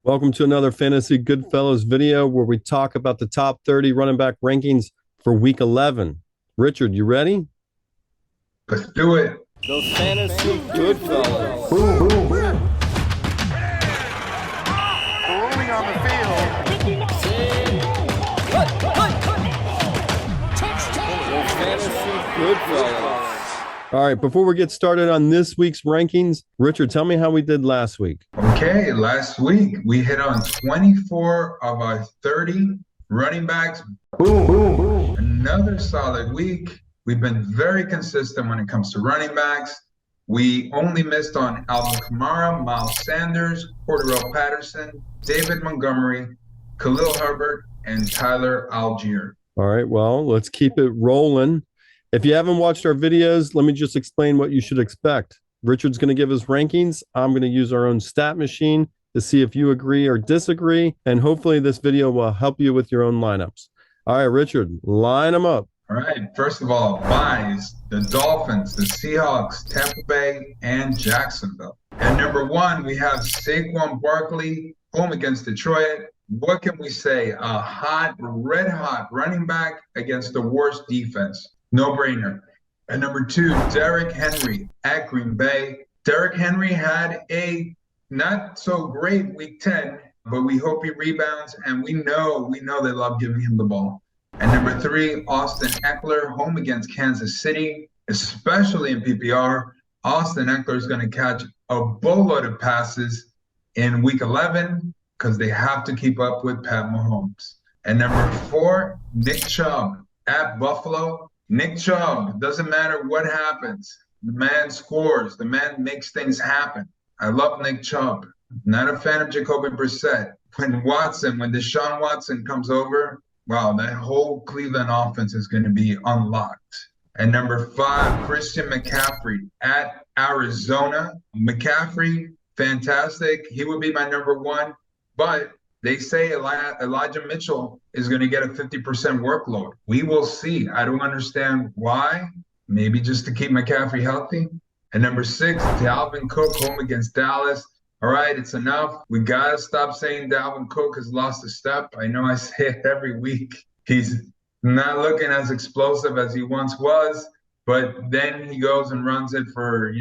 Welcome to another Fantasy Goodfellas video where we talk about the top 30 running back rankings for week 11. Richard, you ready? Let's do it. The Fantasy Goodfellas. Boom, boom, boom. Rolling on the field. The Fantasy Goodfellas. All right, before we get started on this week's rankings, Richard, tell me how we did last week. Okay, last week we hit on 24 of our 30 running backs. Boom, boom, boom. Another solid week. We've been very consistent when it comes to running backs. We only missed on Alvin Kamara, Miles Sanders, Cordarrelle Patterson, David Montgomery, Khalil Herbert, and Tyler Algier. All right, well, let's keep it rolling. If you haven't watched our videos, let me just explain what you should expect. Richard's going to give his rankings. I'm going to use our own stat machine to see if you agree or disagree. And hopefully this video will help you with your own lineups. All right, Richard, line them up. All right, first of all, buys the Dolphins, the Seahawks, Tampa Bay, and Jacksonville. At number one, we have Saquon Barkley, home against Detroit. What can we say? A red hot running back against the worst defense. No brainer. At number two, Derrick Henry at Green Bay. Derrick Henry had a not so great week 10, but we hope he rebounds, and we know they love giving him the ball. And number three, Austin Eckler, home against Kansas City, especially in PPR. Austin Eckler is going to catch a boatload of passes in week 11 because they have to keep up with Pat Mahomes. And number four, Nick Chubb at Buffalo. Nick Chubb, doesn't matter what happens. The man scores. The man makes things happen. I love Nick Chubb. Not a fan of Jacoby Brissett. When Deshaun Watson comes over, wow, that whole Cleveland offense is going to be unlocked. And number five, Christian McCaffrey at Arizona. McCaffrey, fantastic. He would be my number one, but they say Elijah Mitchell is going to get a 50% workload. We will see. I don't understand why. Maybe just to keep McCaffrey healthy. And number six, Dalvin Cook, home against Dallas. All right, it's enough. We got to stop saying Dalvin Cook has lost a step. I know I say it every week. He's not looking as explosive as he once was, but then he goes and runs it for,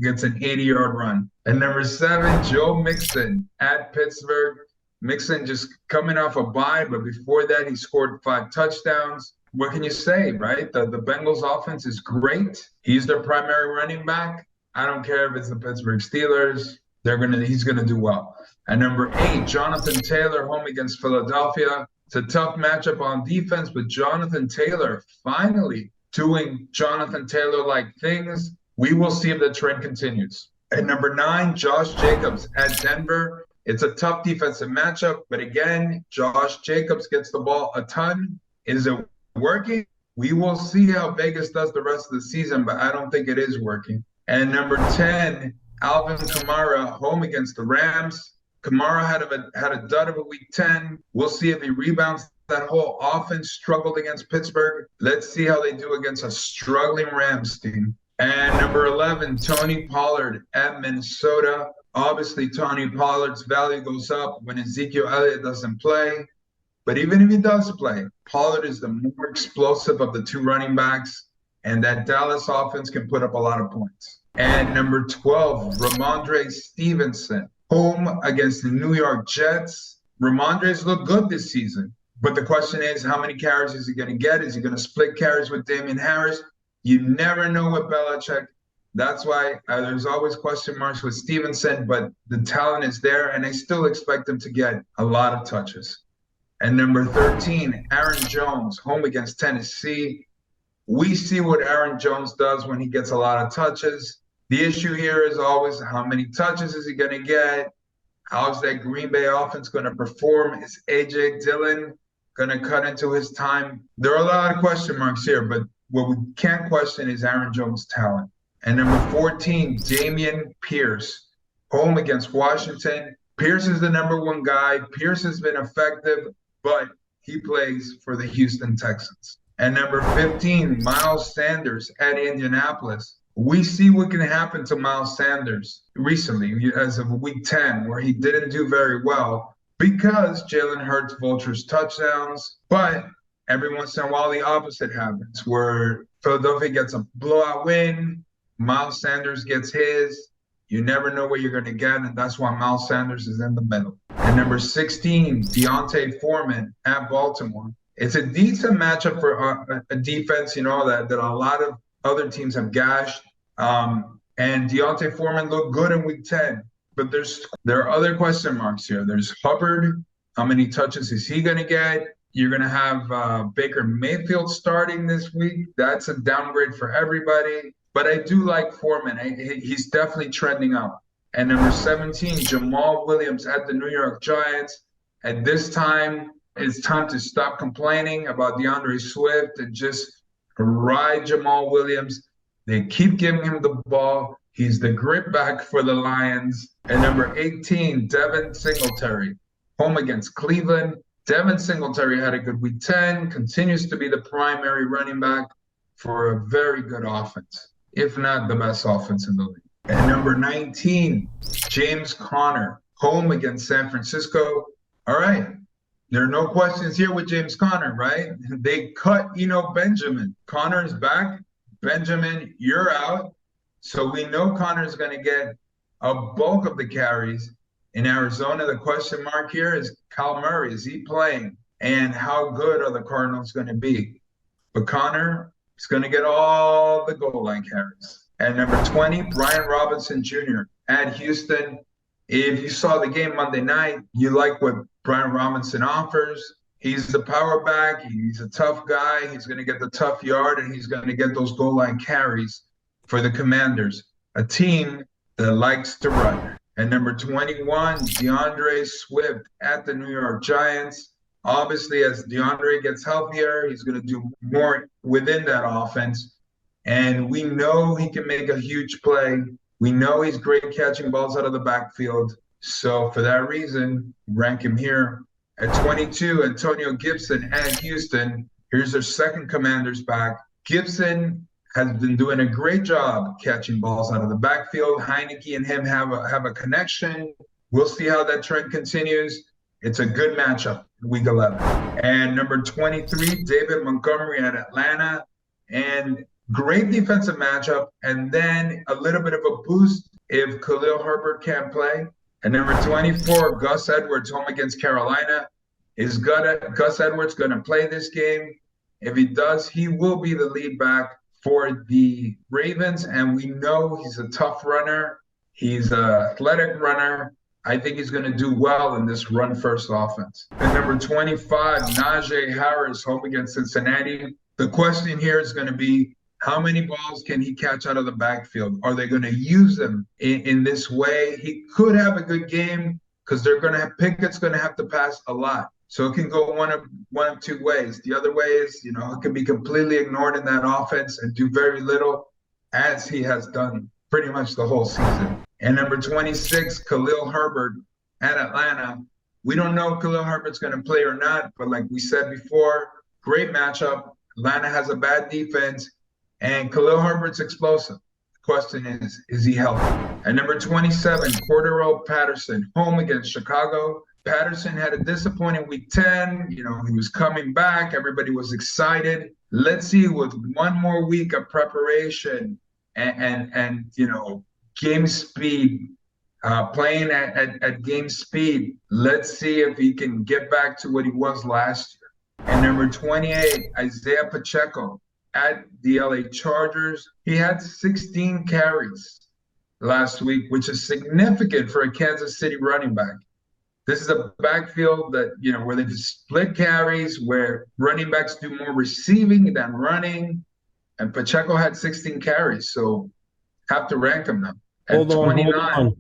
gets an 80-yard run. And number seven, Joe Mixon at Pittsburgh. Mixon just coming off a bye, but before that, he scored 5 touchdowns. What can you say, right? The Bengals offense is great. He's their primary running back. I don't care if it's the Pittsburgh Steelers. He's gonna do well. At number eight, Jonathan Taylor, home against Philadelphia. It's a tough matchup on defense, but Jonathan Taylor finally doing Jonathan Taylor-like things. We will see if the trend continues. At number nine, Josh Jacobs at Denver. It's a tough defensive matchup, but again, Josh Jacobs gets the ball a ton. Is it working? We will see how Vegas does the rest of the season, but I don't think it is working. And number 10, Alvin Kamara, home against the Rams. Kamara had a dud of a week 10. We'll see if he rebounds. That whole offense struggled against Pittsburgh. Let's see how they do against a struggling Rams team. And number 11, Tony Pollard at Minnesota. Obviously, Tony Pollard's value goes up when Ezekiel Elliott doesn't play. But even if he does play, Pollard is the more explosive of the two running backs, and that Dallas offense can put up a lot of points. And number 12, Ramondre Stevenson, home against the New York Jets. Ramondre's looked good this season, but the question is, how many carries is he going to get? Is he going to split carries with Dameon Harris? You never know with Belichick. That's why there's always question marks with Stevenson, but the talent is there, and I still expect him to get a lot of touches. And number 13, Aaron Jones, home against Tennessee. We see what Aaron Jones does when he gets a lot of touches. The issue here is always how many touches is he going to get? How's that Green Bay offense going to perform? Is A.J. Dillon going to cut into his time? There are a lot of question marks here, but what we can't question is Aaron Jones' talent. And number 14, Dameon Pierce, home against Washington. Pierce is the number one guy. Pierce has been effective, but he plays for the Houston Texans. And number 15, Miles Sanders at Indianapolis. We see what can happen to Miles Sanders recently as of week 10, where he didn't do very well because Jalen Hurts vultures touchdowns. But every once in a while, the opposite happens, where Philadelphia gets a blowout win, Miles Sanders gets his. You never know what you're going to get, and that's why Miles Sanders is in the middle. And number 16, Deontay Foreman at Baltimore. It's a decent matchup for a defense, that a lot of other teams have gashed. And Deontay Foreman looked good in week 10. But there are other question marks here. There's Hubbard. How many touches is he going to get? You're going to have Baker Mayfield starting this week. That's a downgrade for everybody. But I do like Foreman. He's definitely trending up. And number 17, Jamal Williams at the New York Giants. At this time, it's time to stop complaining about DeAndre Swift and just ride Jamal Williams. They keep giving him the ball. He's the grit back for the Lions. And number 18, Devin Singletary, home against Cleveland. Devin Singletary had a good week 10, continues to be the primary running back for a very good offense, if not the best offense in the league. And number 19, James Conner, home against San Francisco. All right. There are no questions here with James Conner, right? They cut, Benjamin. Conner is back. Benjamin, you're out. So we know Conner is going to get a bulk of the carries. In Arizona, the question mark here is Kyle Murray. Is he playing? And how good are the Cardinals going to be? But Conner is going to get all the goal line carries. And number 20, Brian Robinson Jr. at Houston. If you saw the game Monday night, you like what Brian Robinson offers. He's the power back. He's a tough guy. He's going to get the tough yard, and he's going to get those goal line carries for the Commanders, a team that likes to run. And number 21, DeAndre Swift at the New York Giants. Obviously, as DeAndre gets healthier, he's going to do more within that offense. And we know he can make a huge play. We know he's great catching balls out of the backfield. So for that reason, rank him here. At 22, Antonio Gibson at Houston. Here's their second Commanders back. Gibson has been doing a great job catching balls out of the backfield. Heineke and him have a connection. We'll see how that trend continues. It's a good matchup, week 11. And number 23, David Montgomery at Atlanta. And great defensive matchup. And then a little bit of a boost if Khalil Herbert can't play. And number 24, Gus Edwards home against Carolina. Is Gus Edwards going to play this game? If he does, he will be the lead back for the Ravens. And we know he's a tough runner. He's an athletic runner. I think he's going to do well in this run-first offense. And number 25, Najee Harris home against Cincinnati. The question here is going to be, how many balls can he catch out of the backfield? Are they going to use him in this way? He could have a good game because Pickett's going to have to pass a lot. So it can go one of two ways. The other way is, it can be completely ignored in that offense and do very little, as he has done pretty much the whole season. And number 26, Khalil Herbert at Atlanta. We don't know if Khalil Herbert's going to play or not, but like we said before, great matchup. Atlanta has a bad defense. And Khalil Herbert's explosive. The question is he healthy? And number 27, Cordero Patterson, home against Chicago. Patterson had a disappointing week 10. He was coming back. Everybody was excited. Let's see, with one more week of preparation and game speed, playing at game speed, let's see if he can get back to what he was last year. And number 28, Isaiah Pacheco at the LA Chargers. He had 16 carries last week, which is significant for a Kansas City running back. This is a backfield that, where they split carries, where running backs do more receiving than running. And Pacheco had 16 carries, so have to rank him now. At 29.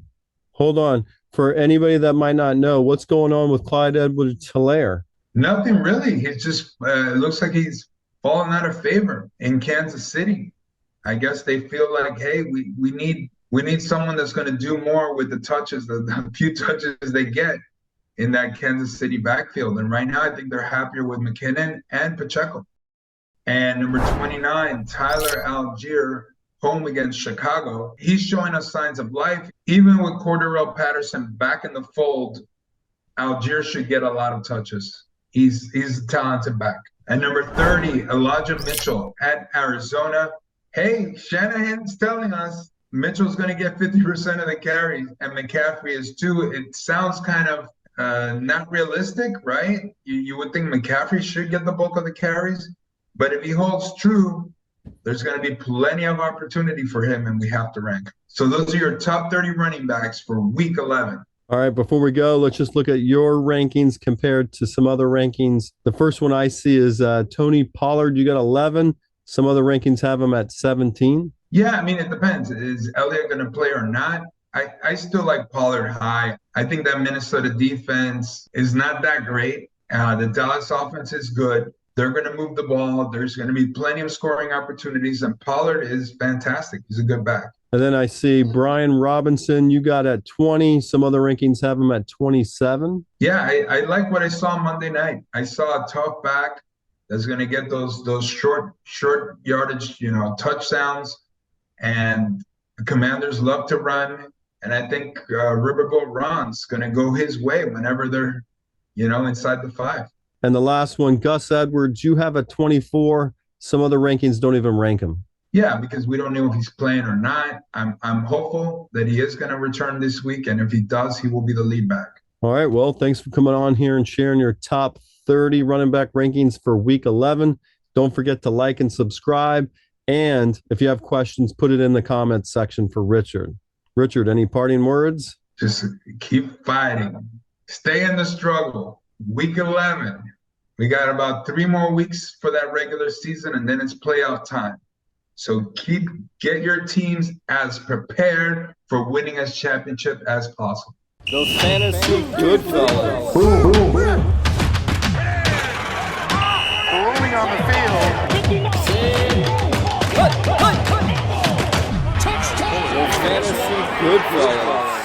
Hold on. For anybody that might not know, what's going on with Clyde Edwards-Helaire? Nothing really. He's just it looks like he's fallen out of favor in Kansas City. I guess they feel like, hey, we need someone that's going to do more with the touches, the few touches they get in that Kansas City backfield. And right now, I think they're happier with McKinnon and Pacheco. And number 29, Tyler Algier, home against Chicago. He's showing us signs of life. Even with Cordarrelle Patterson back in the fold, Algier should get a lot of touches. He's a talented back. And number 30, Elijah Mitchell at Arizona. Hey, Shanahan's telling us Mitchell's going to get 50% of the carries, and McCaffrey is too. It sounds kind of not realistic, right? You would think McCaffrey should get the bulk of the carries, but if he holds true, there's going to be plenty of opportunity for him, and we have to rank. So those are your top 30 running backs for Week 11. All right, before we go, let's just look at your rankings compared to some other rankings. The first one I see is Tony Pollard. You got 11. Some other rankings have him at 17. Yeah, I mean, it depends. Is Elliott going to play or not? I still like Pollard high. I think that Minnesota defense is not that great. The Dallas offense is good. They're going to move the ball. There's going to be plenty of scoring opportunities, and Pollard is fantastic. He's a good back. And then I see Brian Robinson, you got at 20. Some other rankings have him at 27. Yeah, I like what I saw Monday night. I saw a tough back that's going to get those short yardage, touchdowns. And the Commanders love to run. And I think Riverboat Ron's going to go his way whenever they're, inside the 5. And the last one, Gus Edwards, you have at 24. Some other rankings don't even rank him. Yeah, because we don't know if he's playing or not. I'm hopeful that he is going to return this week, and if he does, he will be the lead back. All right, well, thanks for coming on here and sharing your top 30 running back rankings for Week 11. Don't forget to like and subscribe, and if you have questions, put it in the comments section for Richard. Richard, any parting words? Just keep fighting. Stay in the struggle. Week 11. We got about 3 more weeks for that regular season, and then it's playoff time. So get your teams as prepared for winning a championship as possible. Those fantasy good fellas. rolling on the field. Those fantasy good fellas.